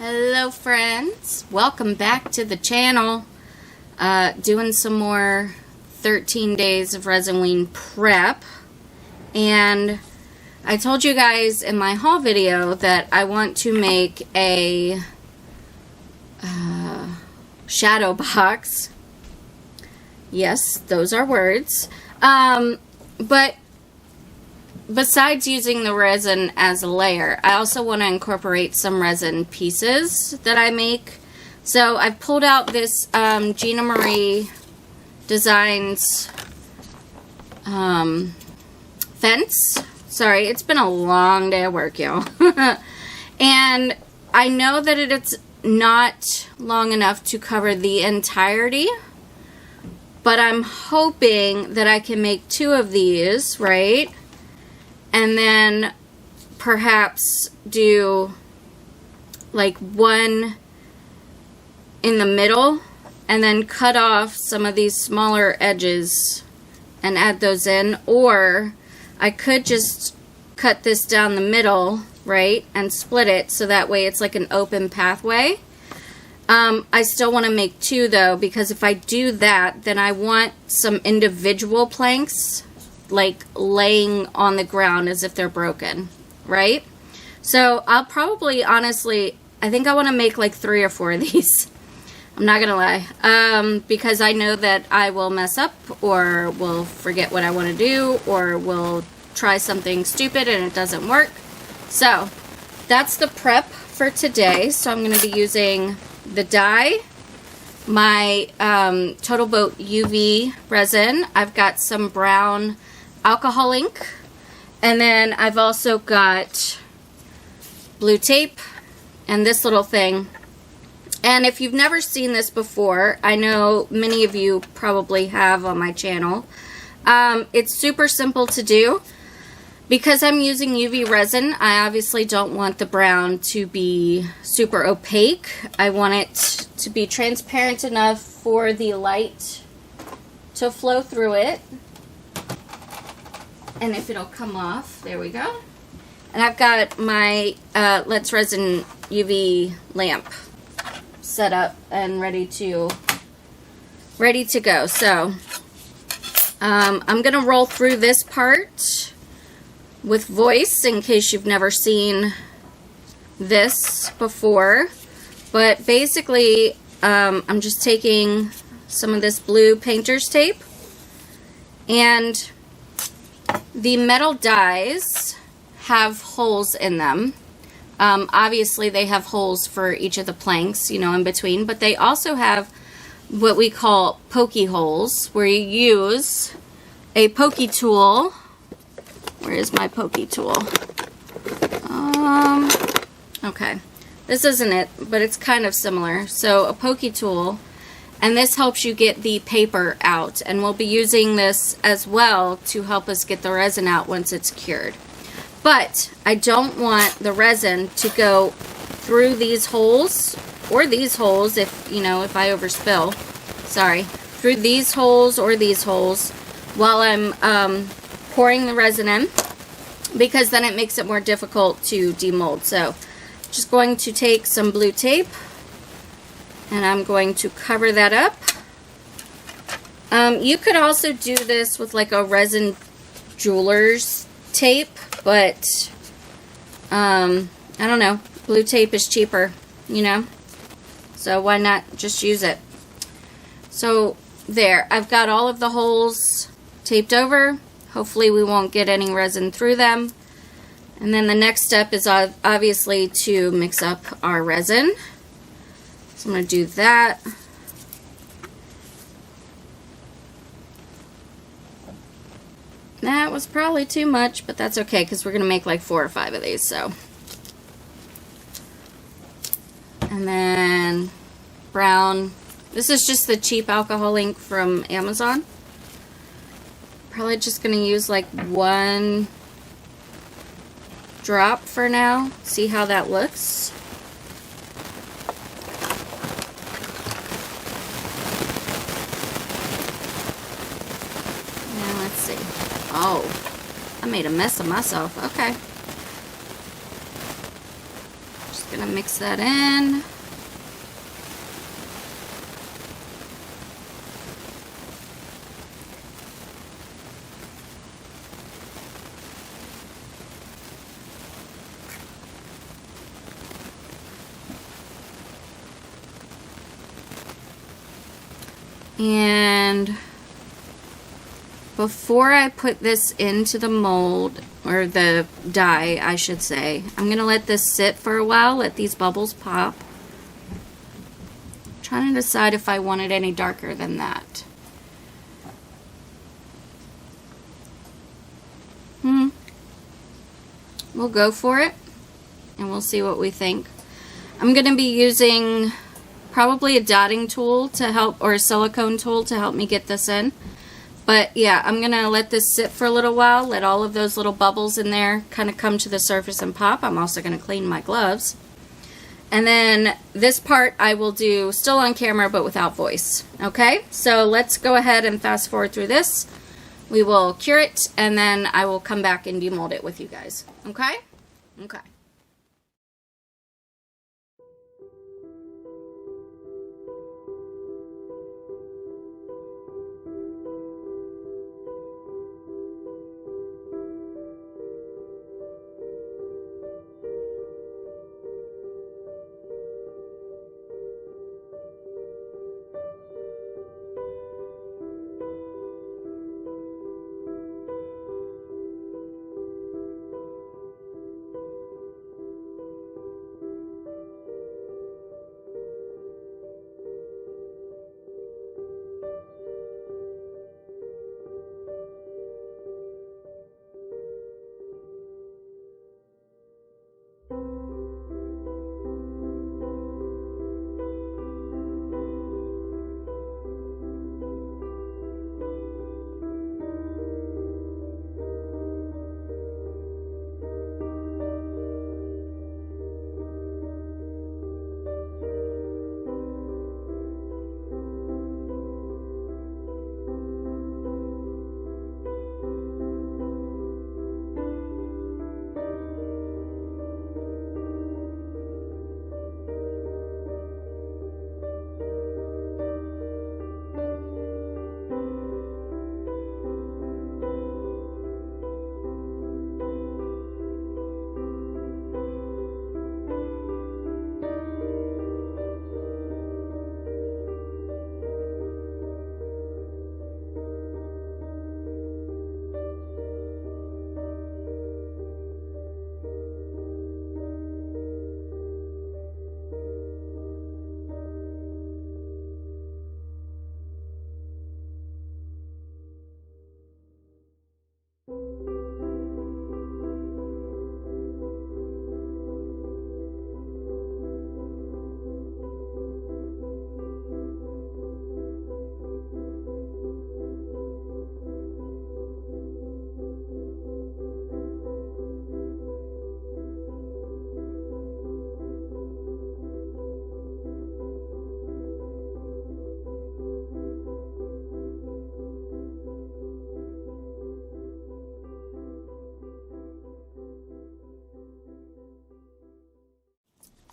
Hello friends, welcome back to the channel. Doing some more 13 days of Resinween prep, and I told you guys in my haul video that I want to make a shadow box. Yes, those are words. But besides using the resin as a layer, I also want to incorporate some resin pieces that I make. So I've pulled out this Gina Marie Designs fence. Sorry, it's been a long day of work, y'all. And I know that it's not long enough to cover the entirety, but I'm hoping that I can make 2 of these, right? And then perhaps do like 1 in the middle and then cut off some of these smaller edges and add those in. Or I could just cut this down the middle, right, and split it so that way it's like an open pathway. I still want to make 2 though, because if I do that, then I want some individual planks like laying on the ground as if they're broken, right? So I'll probably, honestly, I think I want to make like 3 or 4 of these. I'm not gonna lie, because I know that I will mess up or will forget what I want to do or will try something stupid and it doesn't work. So that's the prep for today. So I'm going to be using the dye, my Total Boat UV resin. I've got some brown alcohol ink, and then I've also got blue tape and this little thing. And if you've never seen this before, I know many of you probably have on my channel. It's super simple to do. Because I'm using UV resin, I obviously don't want the brown to be super opaque. I want it to be transparent enough for the light to flow through it. And if it'll come off, there we go. And I've got my Let's Resin UV lamp set up and ready to go. So I'm gonna roll through this part with voice in case you've never seen this before. But basically I'm just taking some of this blue painter's tape, and the metal dies have holes in them. Obviously they have holes for each of the planks, you know, in between, but they also have what we call pokey holes, where you use a pokey tool. Where is my pokey tool? Okay, this isn't it, but it's kind of similar. So a pokey tool, and this helps you get the paper out, and we'll be using this as well to help us get the resin out once it's cured. But I don't want the resin to go through these holes, or these holes if, you know, if I overspill, sorry, through these holes or these holes while I'm pouring the resin in, because then it makes it more difficult to demold. So just going to take some blue tape and I'm going to cover that up. You could also do this with like a resin jeweler's tape, but I don't know, blue tape is cheaper, you know, so why not just use it? So there, I've got all of the holes taped over. Hopefully we won't get any resin through them. And then the next step is obviously to mix up our resin. So I'm going to do that. That was probably too much, but that's okay because we're going to make like 4 or 5 of these. So, and then brown. This is just the cheap alcohol ink from Amazon. Probably just going to use like 1 drop for now. See how that looks. Now let's see. Oh, I made a mess of myself. Okay. Just Gonna mix that in. And before I put this into the mold, or the dye, I should say, I'm going to let this sit for a while, let these bubbles pop. I'm trying to decide if I want it any darker than that. We'll go for it, and we'll see what we think. I'm going to be using probably a dotting tool to help, or a silicone tool to help me get this in. But yeah, I'm going to let this sit for a little while, let all of those little bubbles in there kind of come to the surface and pop. I'm also going to clean my gloves. And then this part I will do still on camera but without voice. Okay, so let's go ahead and fast forward through this. We will cure it, and then I will come back and demold it with you guys. Okay? Okay.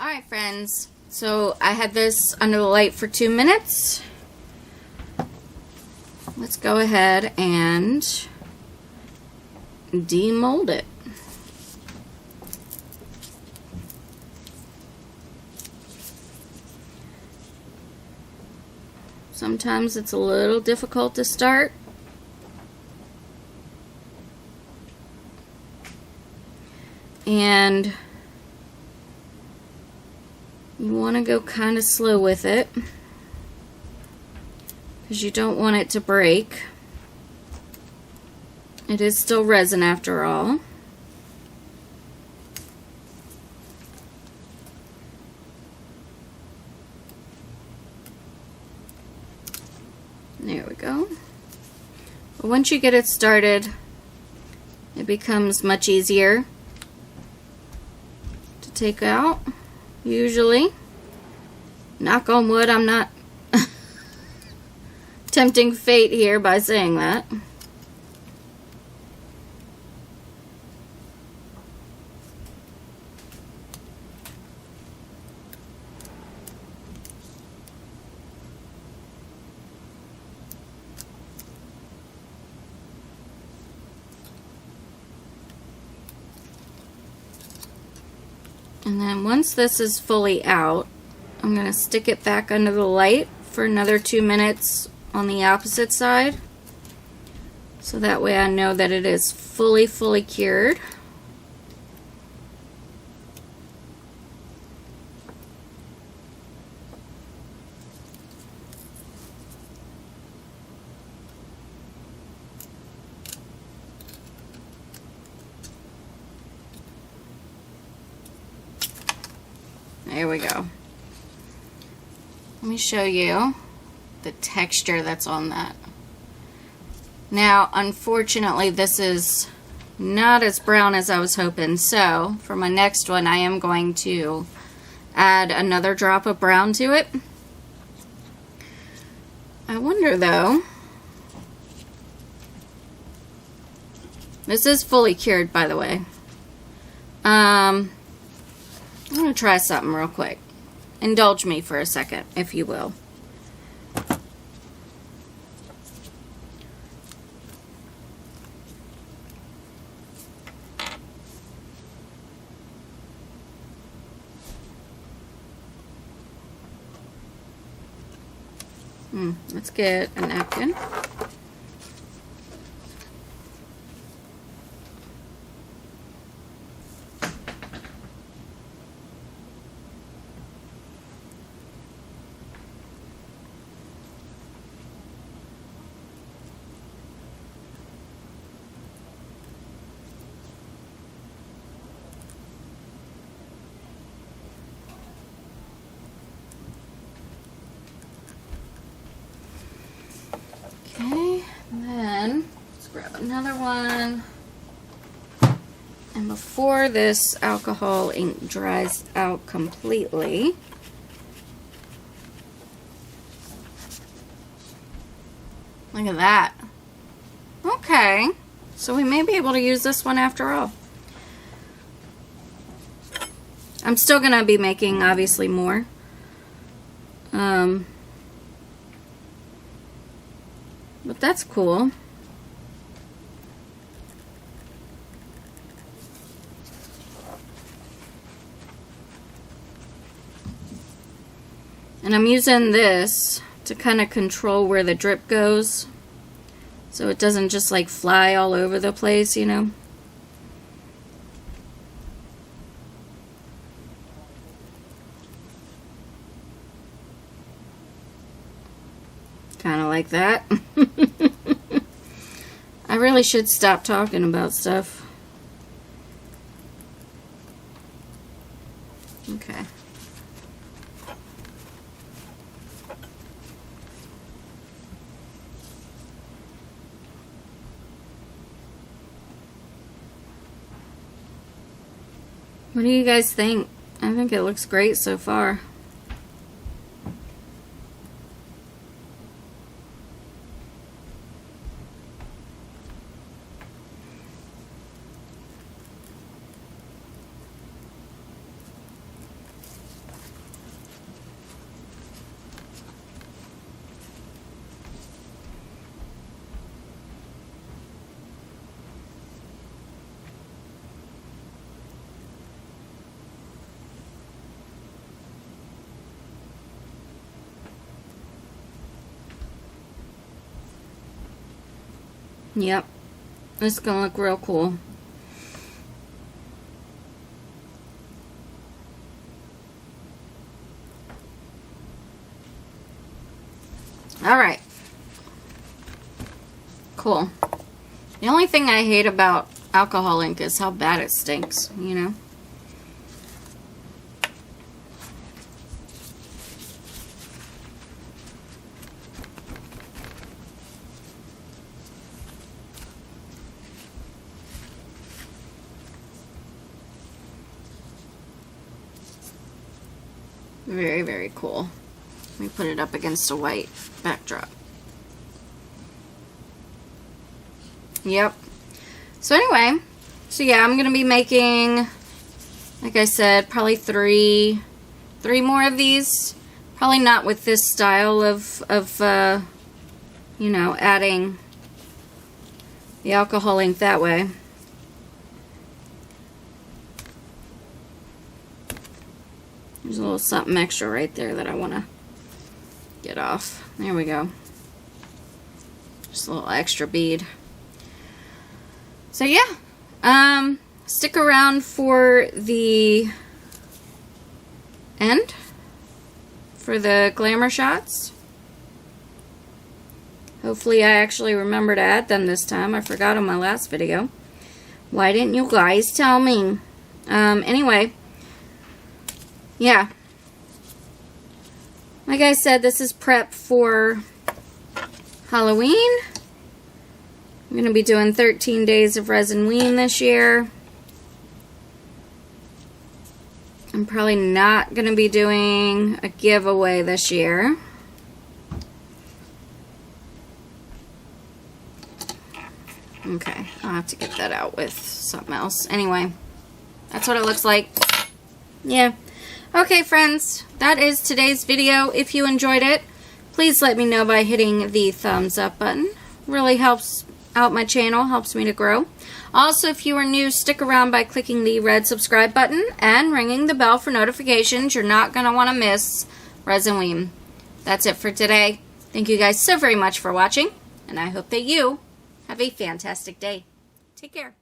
Alright friends, so I had this under the light for 2 minutes. Let's go ahead and demold it. Sometimes it's a little difficult to start. And you want to go kind of slow with it because you don't want it to break. It is still resin after all. There we go. But once you get it started, it becomes much easier to take out. Usually, knock on wood, I'm not tempting fate here by saying that. And then once this is fully out, I'm going to stick it back under the light for another 2 minutes on the opposite side. So that way I know that it is fully cured. There we go. Let me show you the texture that's on that. Now, unfortunately, this is not as brown as I was hoping, so for my next one, I am going to add another drop of brown to it. I wonder, though, this is fully cured, by the way. I'm going to try something real quick. Indulge me for a second, if you will. Let's get a napkin. Okay, and then let's grab another one. And before this alcohol ink dries out completely, look at that. Okay, so we may be able to use this one after all. I'm still going to be making, obviously, more. But that's cool. And I'm using this to kind of control where the drip goes, so it doesn't just like fly all over the place, you know. Kind of like that. I really should stop talking about stuff. Okay. What do you guys think? I think it looks great so far. Yep, it's gonna look real cool. Alright. Cool. The only thing I hate about alcohol ink is how bad it stinks, you know? Very, very cool. Let me put it up against a white backdrop. Yep. So anyway, so yeah, I'm going to be making, like I said, probably three more of these. Probably not with this style of you know, adding the alcohol ink that way. There's a little something extra right there that I want to get off. There we go. Just a little extra bead. So yeah, stick around for the end for the glamour shots. Hopefully I actually remember to add them this time. I forgot on my last video. Why didn't you guys tell me? Anyway, yeah. Like I said, this is prep for Halloween. I'm going to be doing 13 days of Resinween this year. I'm probably not going to be doing a giveaway this year. Okay, I'll have to get that out with something else. Anyway, that's what it looks like. Yeah. Okay, friends, that is today's video. If you enjoyed it, please let me know by hitting the thumbs up button. Really helps out my channel, helps me to grow. Also, if you are new, stick around by clicking the red subscribe button and ringing the bell for notifications. You're not going to want to miss Resinween. That's it for today. Thank you guys so very much for watching, and I hope that you have a fantastic day. Take care.